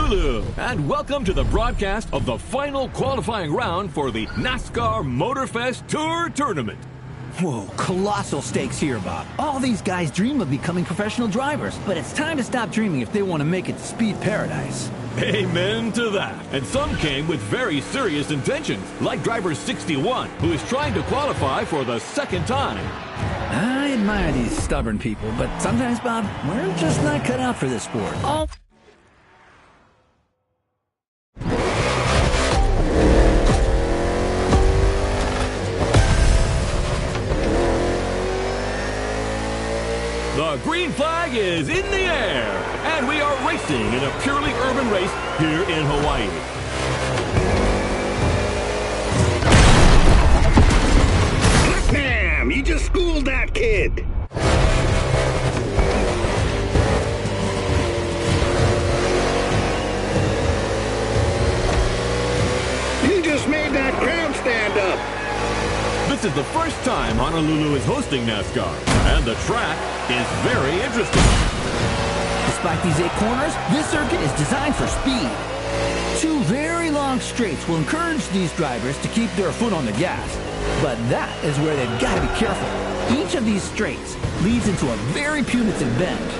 Honolulu, and welcome to the broadcast of the final qualifying round for the NASCAR Motorfest Tour Tournament. Whoa, colossal stakes here, Bob. All these guys dream of becoming professional drivers, but it's time to stop dreaming if they want to make it to Speed Paradise. Amen to that. And some came with very serious intentions, like driver 61, who is trying to qualify for the second time. I admire these stubborn people, but sometimes, Bob, we're just not cut out for this sport. Oh. The green flag is in the air, and we are racing in a purely urban race here in Hawaii. Damn, you just schooled that kid. You just made that crowd stand up. This is the first time Honolulu is hosting NASCAR, and the track is very interesting. Despite these 8 corners, this circuit is designed for speed. 2 very long straights will encourage these drivers to keep their foot on the gas. But that is where they've got to be careful. Each of these straights leads into a very punitive bend.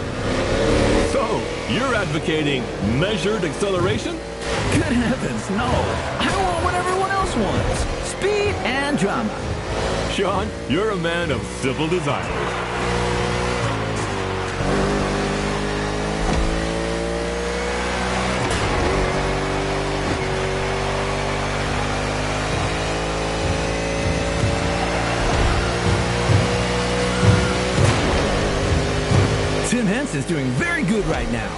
So, you're advocating measured acceleration? Good heavens, no. I want what everyone else wants. Speed and drama. Sean, you're a man of simple desires. Tim Henson's doing very good right now.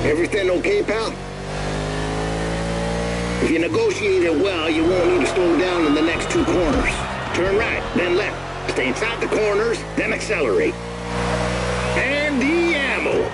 Everything okay, pal? If you negotiate it well, you won't need to slow down in the next 2 corners. Turn right, then left. Stay inside the corners, then accelerate. And the ammo.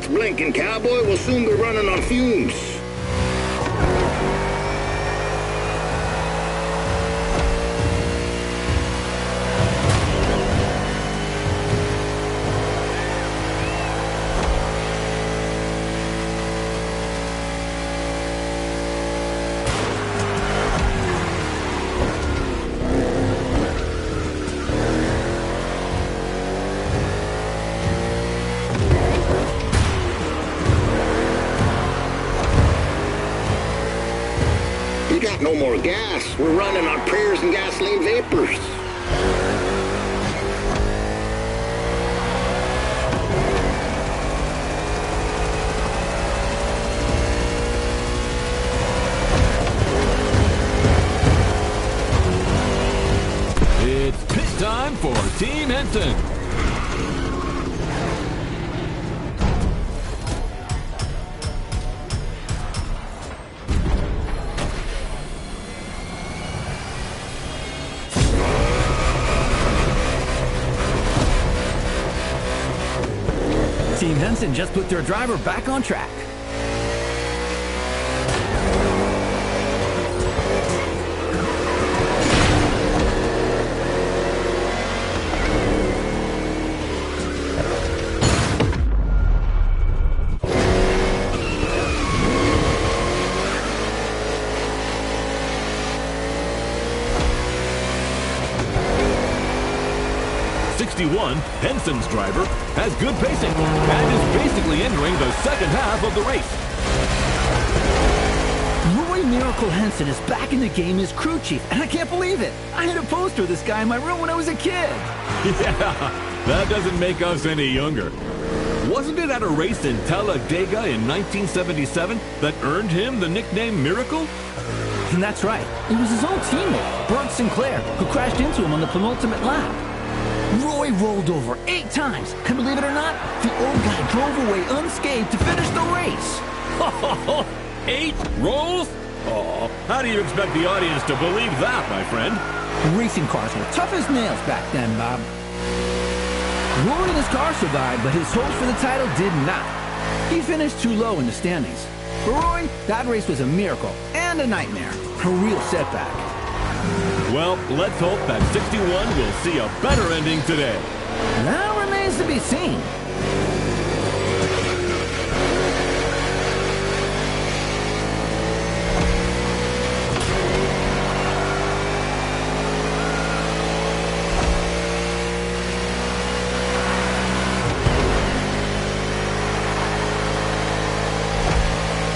Blinking, cowboy, will soon be running on fumes. No more gas. We're running on prayers and gasoline vapors. It's pit time for Team Henson. Team Henson just put their driver back on track. 61, Henson's driver, has good pacing and is basically entering the second half of the race. Roy Miracle Henson is back in the game as crew chief, and I can't believe it. I had a poster of this guy in my room when I was a kid. Yeah, that doesn't make us any younger. Wasn't it at a race in Talladega in 1977 that earned him the nickname Miracle? And that's right. It was his own teammate, Bert Sinclair, who crashed into him on the penultimate lap. Roy rolled over 8 times, and believe it or not, the old guy drove away unscathed to finish the race. 8 rolls? Oh, how do you expect the audience to believe that, my friend? Racing cars were tough as nails back then, Bob. Roy and his car survived, but his hopes for the title did not. He finished too low in the standings. For Roy, that race was a miracle and a nightmare, a real setback. Well, let's hope that 61 will see a better ending today. That remains to be seen.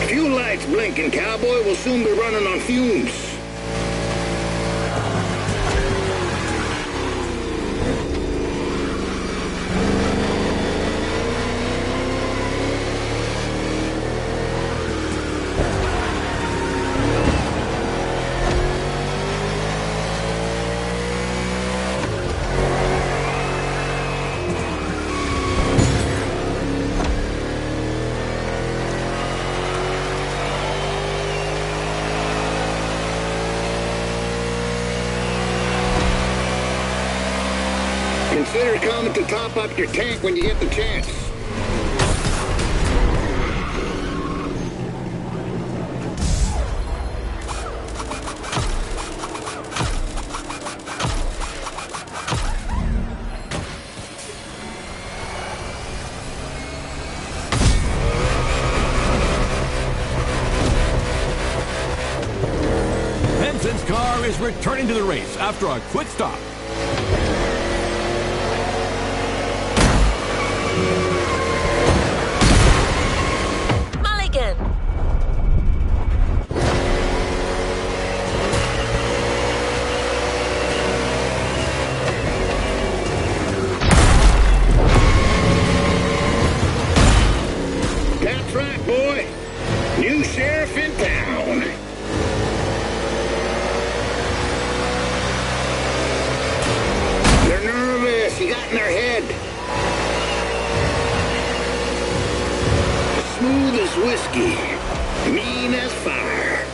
Fuel lights blinking, cowboy. We'll soon be running on fumes. Consider coming to top up your tank when you get the chance. Henson's car is returning to the race after a quick stop. That's right, boy. New sheriff in town. They're nervous. You got in their head. Smooth as whiskey. Mean as fire.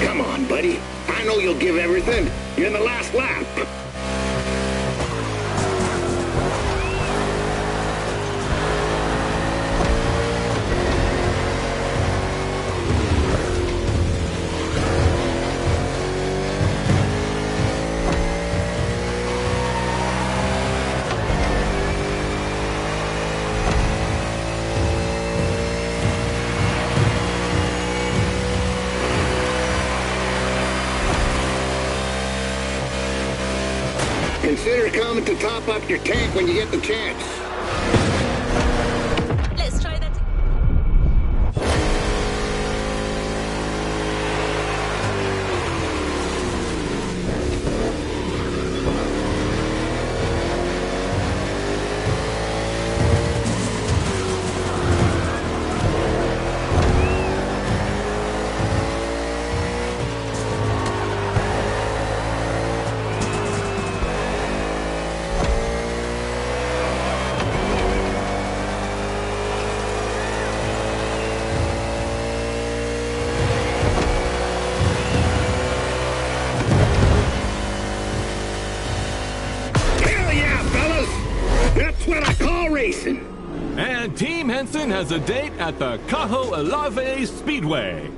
Come on, buddy. I know you'll give everything. You're in the last lap. Consider coming to top up your tank when you get the chance. Let's try that. That's what I call racing. And Team Henson has a date at the Cajo Alave Speedway.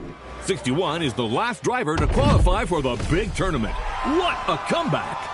61 is the last driver to qualify for the big tournament. What a comeback!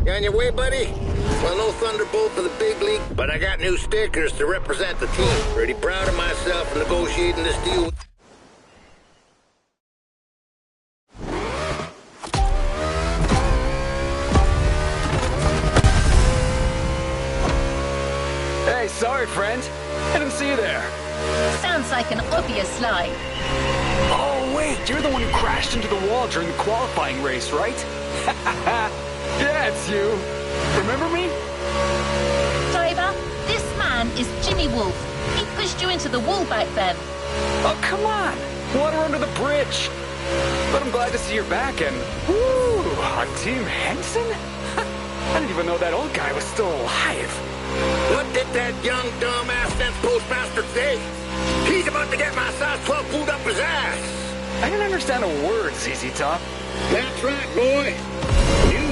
You on your way, buddy? Well, no Thunderbolt for the big league, but I got new stickers to represent the team. Pretty proud of myself for negotiating this deal. Hey, sorry, friend. I didn't see you there. Sounds like an obvious lie. Oh, wait, you're the one who crashed into the wall during the qualifying race, right? Yeah, it's you. Remember me? Driver, this man is Jimmy Wolf. He pushed you into the wall back then. Oh, come on. Water under the bridge. But I'm glad to see you're back and... Woo! On Team Henson? I didn't even know that old guy was still alive. What did that young dumbass fence postmaster say? He's about to get my size 12 food up his ass. I didn't understand a word, ZZ Top. That's right, boy. You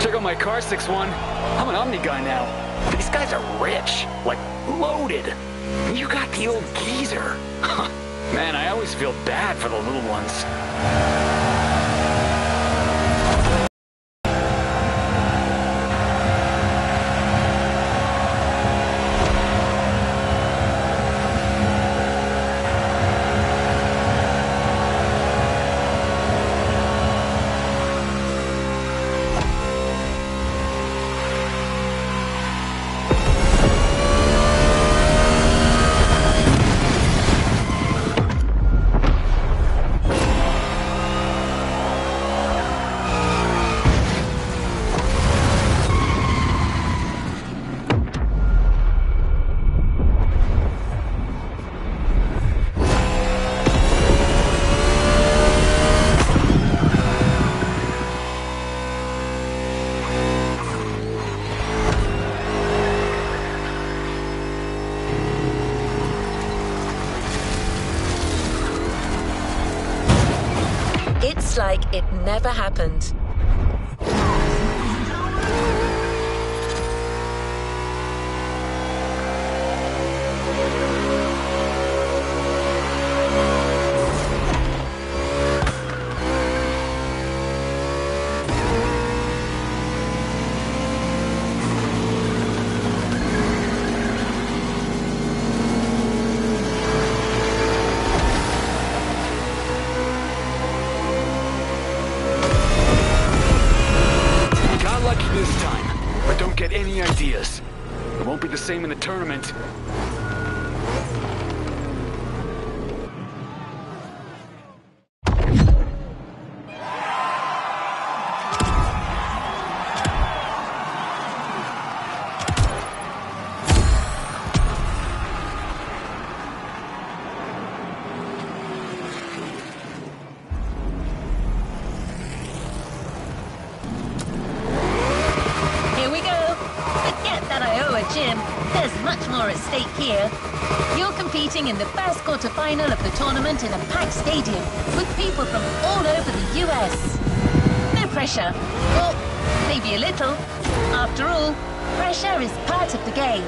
Check out my car, 6-1. I'm an Omni guy now. These guys are rich, like loaded. You got the old geezer. Man, I always feel bad for the little ones. It's like it never happened. This time, but don't get any ideas. It won't be the same in the tournament. Jim, there's much more at stake here. You're competing in the first quarterfinal of the tournament in a packed stadium with people from all over the US. No pressure. Well, maybe a little. After all, pressure is part of the game.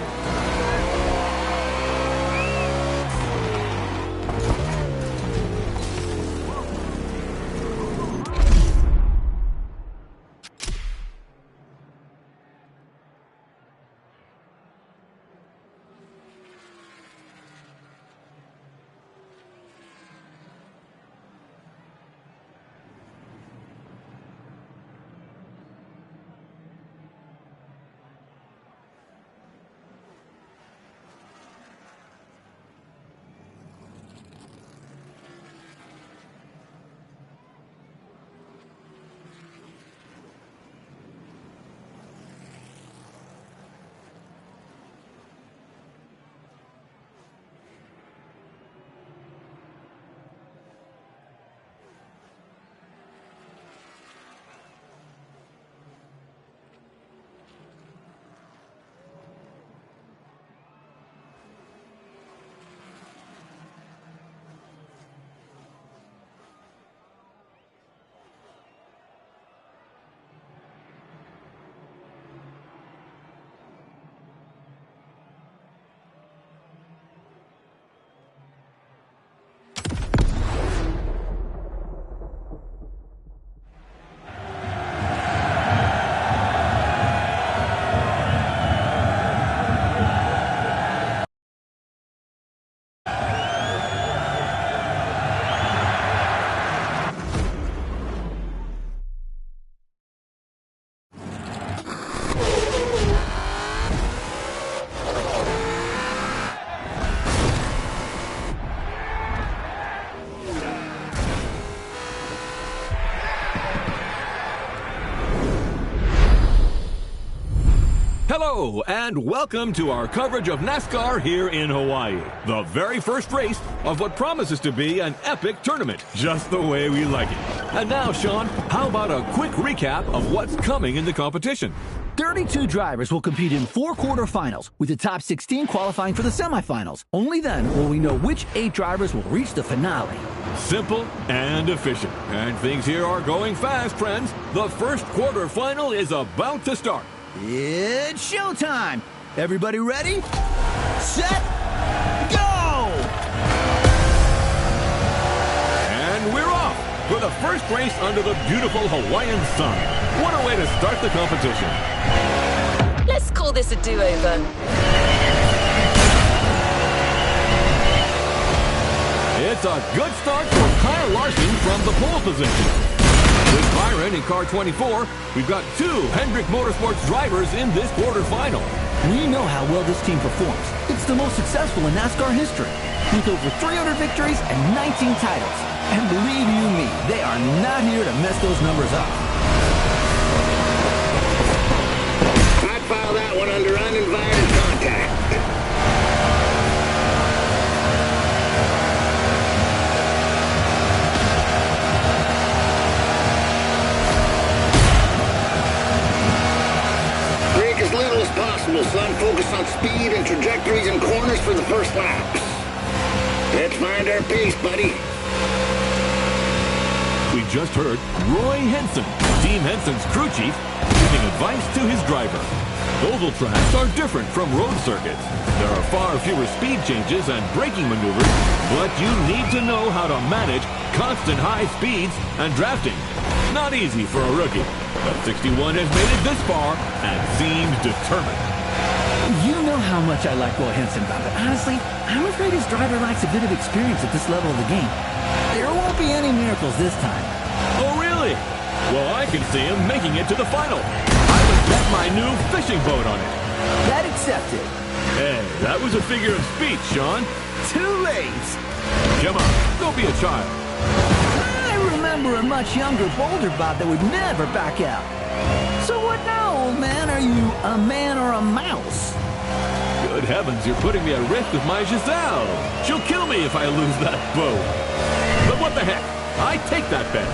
Hello, and welcome to our coverage of NASCAR here in Hawaii. The very first race of what promises to be an epic tournament, just the way we like it. And now, Sean, how about a quick recap of what's coming in the competition? 32 drivers will compete in 4 quarterfinals, with the top 16 qualifying for the semifinals. Only then will we know which 8 drivers will reach the finale. Simple and efficient. And things here are going fast, friends. The first quarterfinal is about to start. It's showtime! Everybody ready? Set, go! And we're off for the first race under the beautiful Hawaiian sun. What a way to start the competition. Let's call this a do-over. It's a good start for Kyle Larson from the pole position. With Byron in car 24, we've got 2 Hendrick Motorsports drivers in this quarterfinal. We know how well this team performs. It's the most successful in NASCAR history, with over 300 victories and 19 titles. And believe you me, they are not here to mess those numbers up. I'd file that one under uninvited contact. Break as little as possible, son. Focus on speed and trajectories and corners for the first laps. Let's find our pace, buddy. We just heard Roy Henson, Team Henson's crew chief, giving advice to his driver. Oval tracks are different from road circuits. There are far fewer speed changes and braking maneuvers, but you need to know how to manage constant high speeds and drafting. Not easy for a rookie, but 61 has made it this far and seems determined. You know how much I like Roy Henson, but honestly, I'm afraid his driver lacks a bit of experience at this level of the game. There won't be any miracles this time. Oh, really? Well, I can see him making it to the final. I would bet my new fishing boat on it. That accepted. Hey, that was a figure of speech, Sean. Too late. Come on, don't be a child. I remember a much younger, bolder Bob that would never back out. So what now, old man? Are you a man or a mouse? Good heavens, you're putting me at risk with my Giselle. She'll kill me if I lose that boat. But what the heck? I take that bet.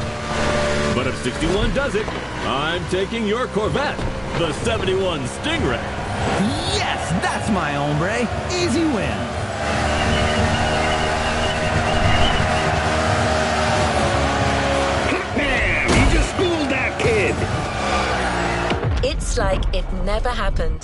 But if 61 does it, I'm taking your Corvette, the 71 Stingray. Yes, that's my hombre. Easy win. Hot damn! You just schooled that kid. It's like it never happened.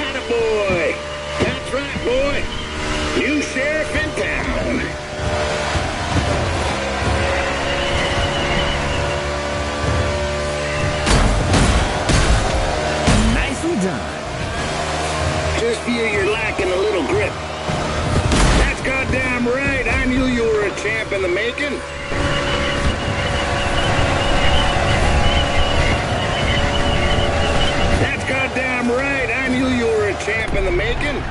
Attaboy! That's right, boy. New sheriff in town. Nicely done. Just fear you're lacking a little grip. That's goddamn right. I knew you were a champ in the making. That's goddamn right. I knew you were a champ in the making.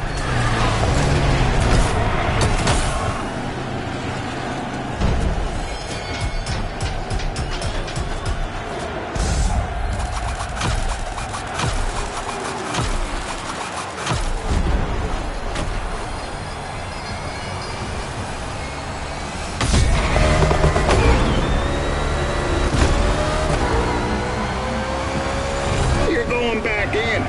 You're going back in.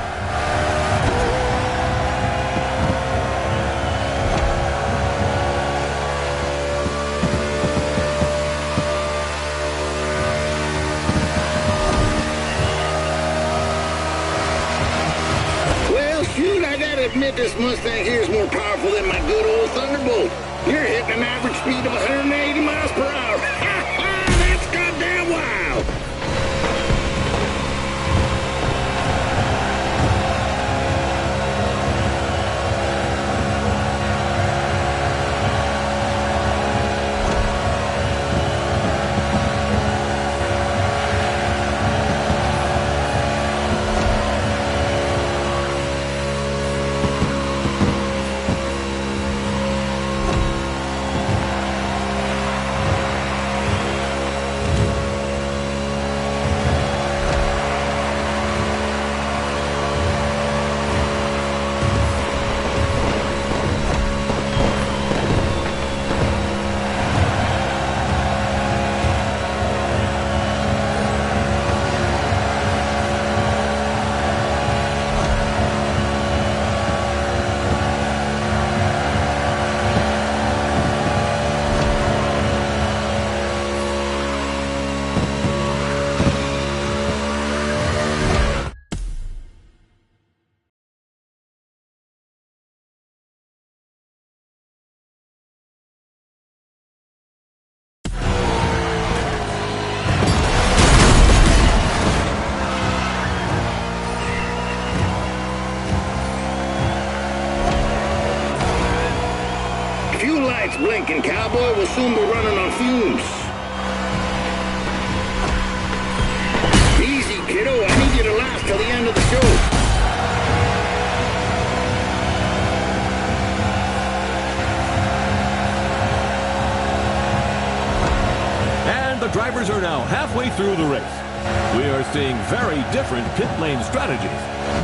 Well, shoot, I gotta admit this Mustang here is more powerful than my good old Thunderbolt. You're hitting an average speed of 180 miles per hour. That's goddamn wild. blinking, cowboy, we'll soon be running on fumes. Easy, kiddo. I need you to last till the end of the show. And the drivers are now halfway through the race. We are seeing very different pit lane strategies.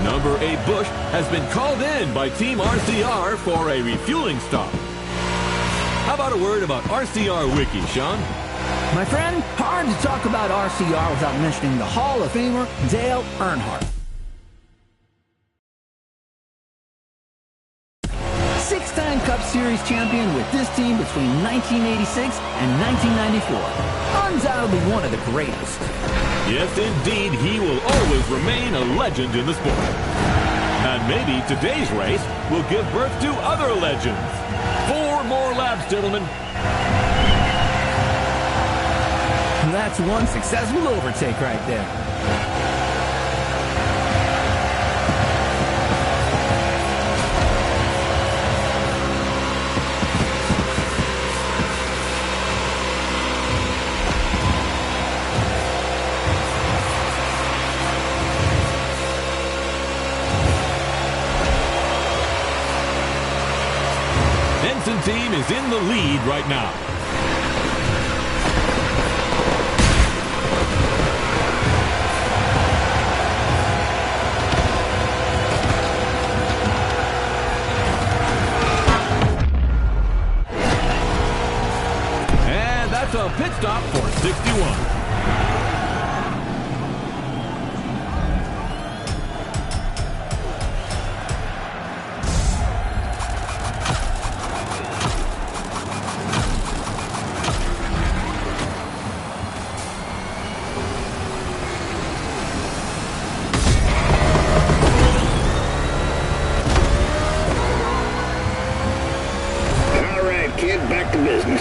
Number 8 Bush has been called in by Team RCR for a refueling stop. How about a word about RCR Wiki, Sean? My friend, hard to talk about RCR without mentioning the Hall of Famer, Dale Earnhardt. 6-time Cup Series champion with this team between 1986 and 1994. Undoubtedly one of the greatest. Yes, indeed, he will always remain a legend in the sport. And maybe today's race will give birth to other legends. 4 more laps, gentlemen. That's one successful overtake right there. Benson team is in the lead right now. And that's a pit stop for 61. Kid, back to business.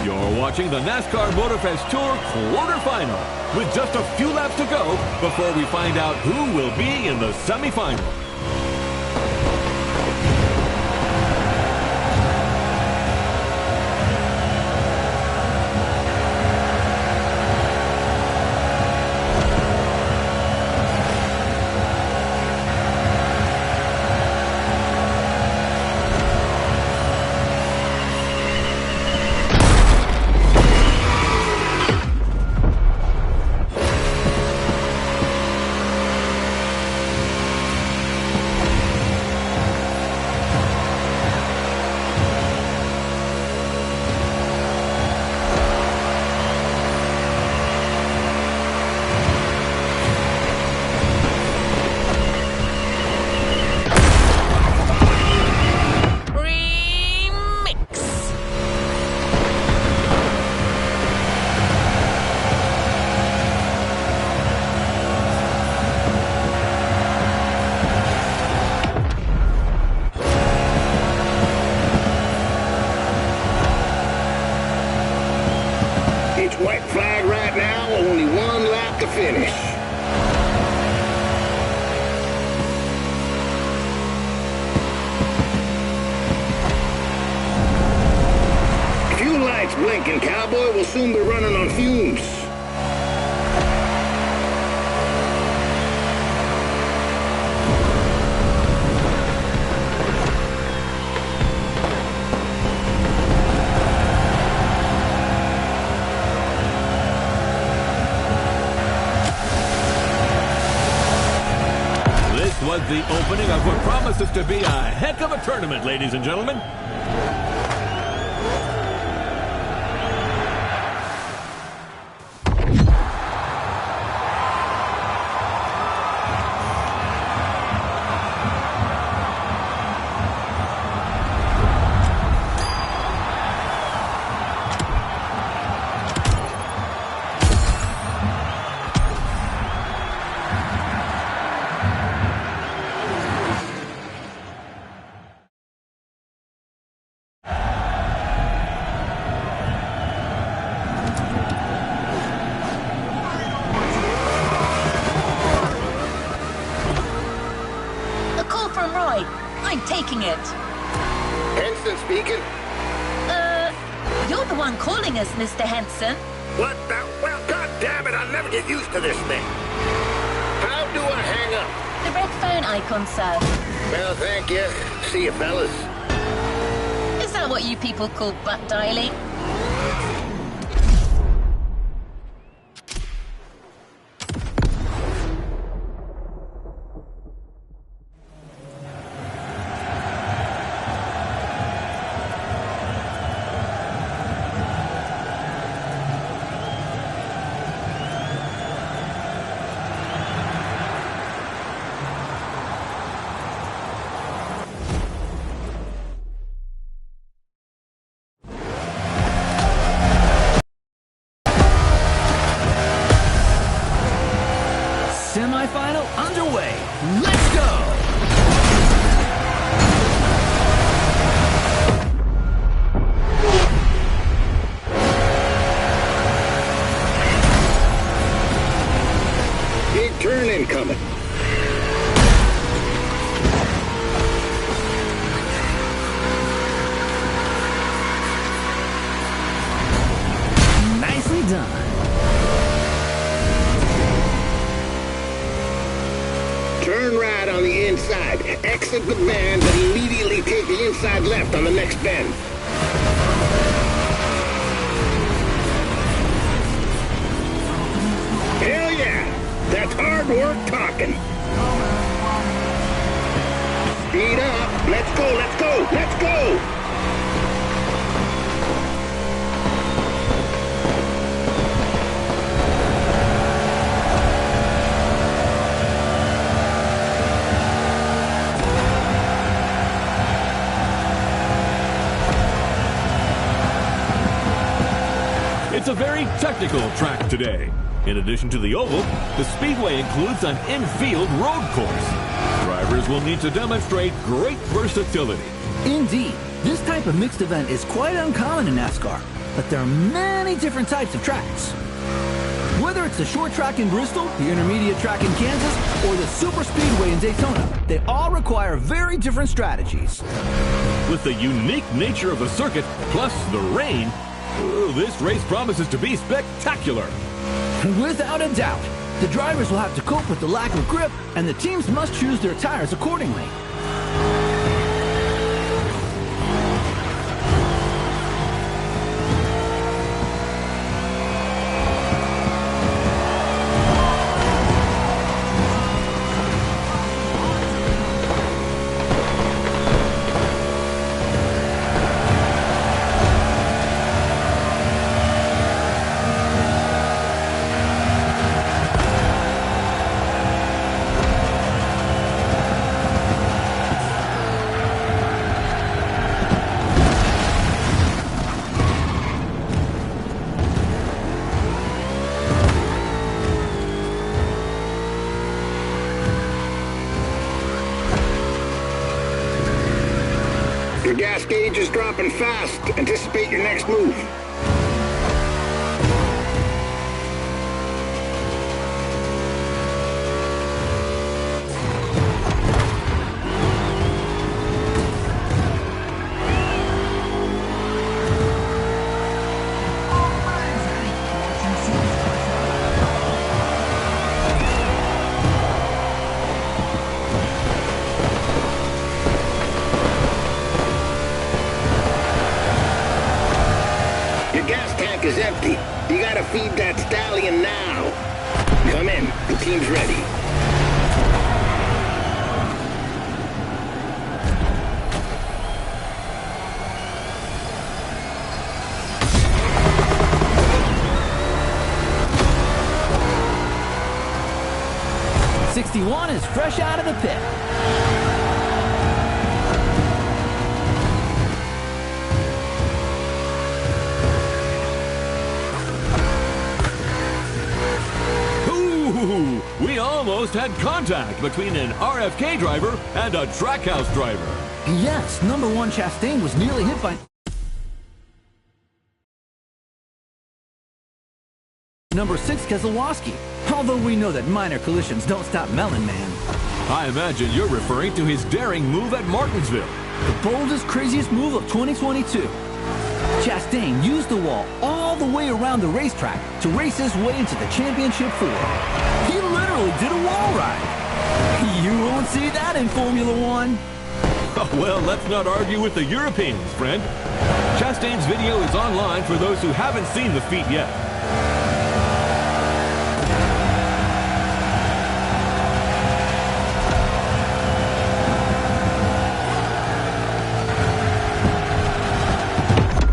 You're watching the NASCAR Motorfest Tour quarterfinal with just a few laps to go before we find out who will be in the semifinal. It's white flag right now, only 1 lap to finish. Fuel lights blinking, cowboy, we'll soon be running on fumes. Was the opening of what promises to be a heck of a tournament, ladies and gentlemen. taking it. Henson speaking. You're the one calling us, Mr. Henson. What the? Well, God damn it, I'll never get used to this thing. How do I hang up? The red phone icon, sir. Well, thank you. See you, fellas. Is that what you people call butt dialing? Semi-final underway. Let's go! Big turn incoming. Nicely done. Turn right on the inside. Exit the bend, but immediately take the inside left on the next bend. Hell yeah! That's hard work talking. Speed up. Let's go, let's go, let's go! It's a very technical track today. In addition to the oval, the speedway includes an infield road course. Drivers will need to demonstrate great versatility. Indeed, this type of mixed event is quite uncommon in NASCAR, but there are many different types of tracks. Whether it's the short track in Bristol, the intermediate track in Kansas, or the super speedway in Daytona, they all require very different strategies. With the unique nature of the circuit, plus the rain, this race promises to be spectacular. Without a doubt, the drivers will have to cope with the lack of grip, and the teams must choose their tires accordingly. Your gas gauge is dropping fast. Anticipate your next move. Is empty. You gotta feed that stallion now. Come in. The team's ready. '61 is fresh out of the pit. We almost had contact between an RFK driver and a Trackhouse driver. Yes, number 1 Chastain was nearly hit by number 6 Keselowski, although we know that minor collisions don't stop Melon Man. I imagine you're referring to his daring move at Martinsville. The boldest, craziest move of 2022. Chastain used the wall all the way around the racetrack to race his way into the championship 4. He literally did a wall ride. You won't see that in Formula One. Well, let's not argue with the Europeans, friend. Chastain's video is online for those who haven't seen the feat yet.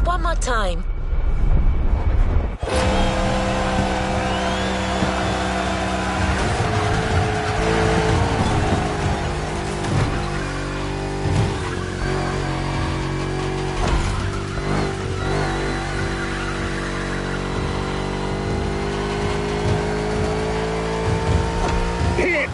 One more time. Hit!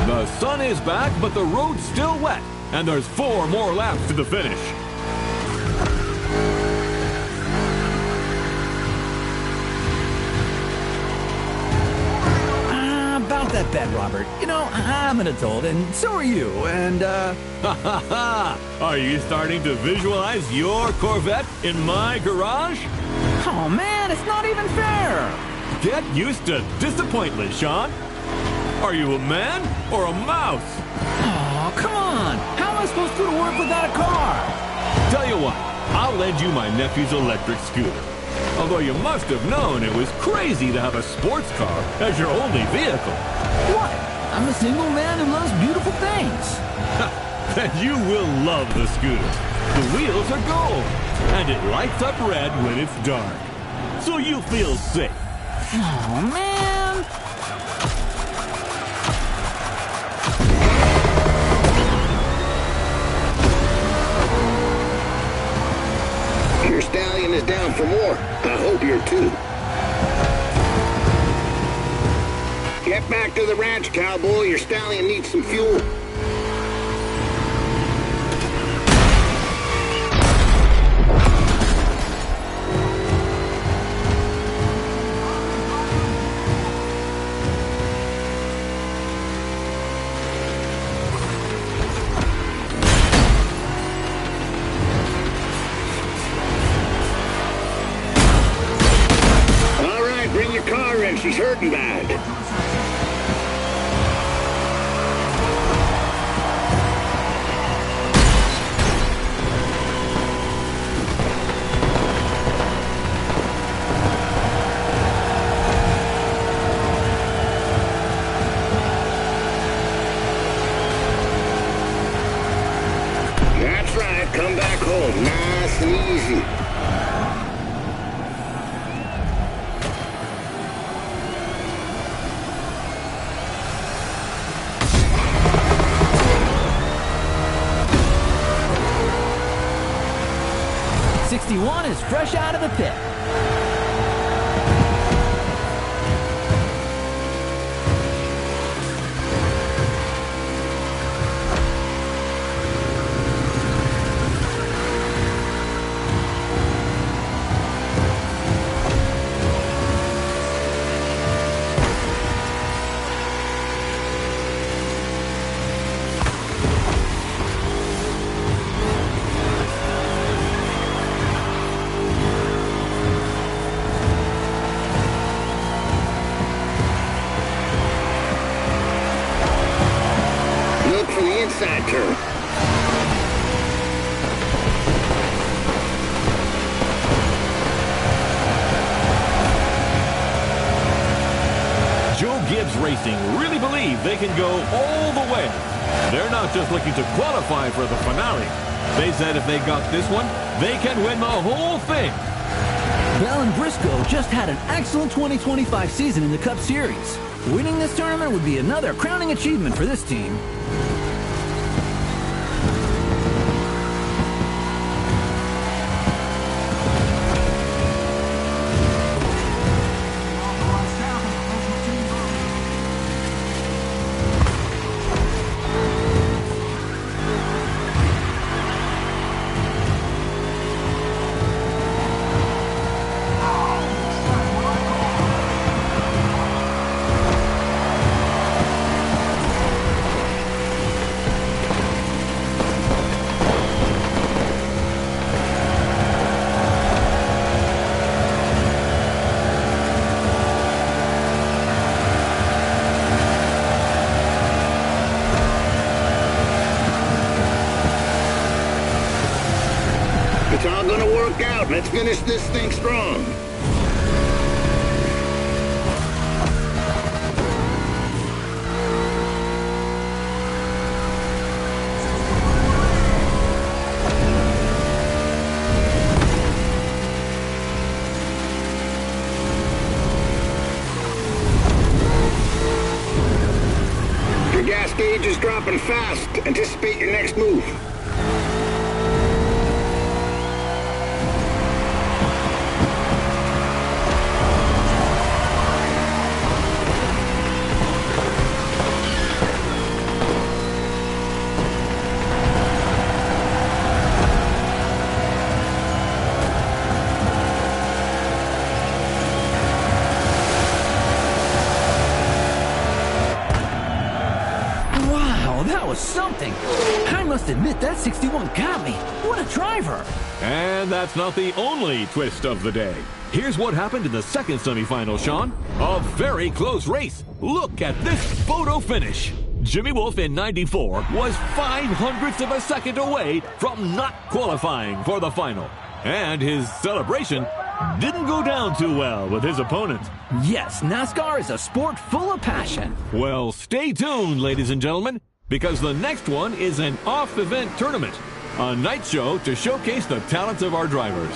The sun is back, but the road's still wet, and there's 4 more laps to the finish. About that bet, Robert. You know, I'm an adult, and so are you, and, Ha ha ha! Are you starting to visualize your Corvette in my garage? Oh man, it's not even fair! Get used to disappointment, Sean. Are you a man or a mouse? Oh, come on! How am I supposed to go to work without a car? Tell you what, I'll lend you my nephew's electric scooter. Although you must have known it was crazy to have a sports car as your only vehicle. What? I'm a single man who loves beautiful things. Then you will love the scooter. The wheels are gold, and it lights up red when it's dark. So you feel safe. Oh, man! Your stallion is down for more. I hope you're too. Get back to the ranch, cowboy. Your stallion needs some fuel. All right, bring your car in. She's hurting bad. That's right. Come back home. Nice and easy. '61 is fresh out of the pit. Look for the inside turn. Joe Gibbs Racing really believe they can go all the way. They're not not just looking to qualify for the finale. They said if they got this one, they can win the whole thing. Bell and Briscoe just had an excellent 2025 season in the Cup Series. Winning this tournament would be another crowning achievement for this team. It's all gonna work out. Let's finish this thing strong. Your gas gauge is dropping fast. Anticipate your next move. That was something. I must admit that 61 got me. What a driver. And that's not the only twist of the day. Here's what happened in the second semifinal, Sean. A very close race. Look at this photo finish. Jimmy Wolf in 94 was 0.05 of a second away from not qualifying for the final. And his celebration didn't go down too well with his opponent. Yes, NASCAR is a sport full of passion. Well, stay tuned, ladies and gentlemen, because the next one is an off-event tournament, a night show to showcase the talents of our drivers.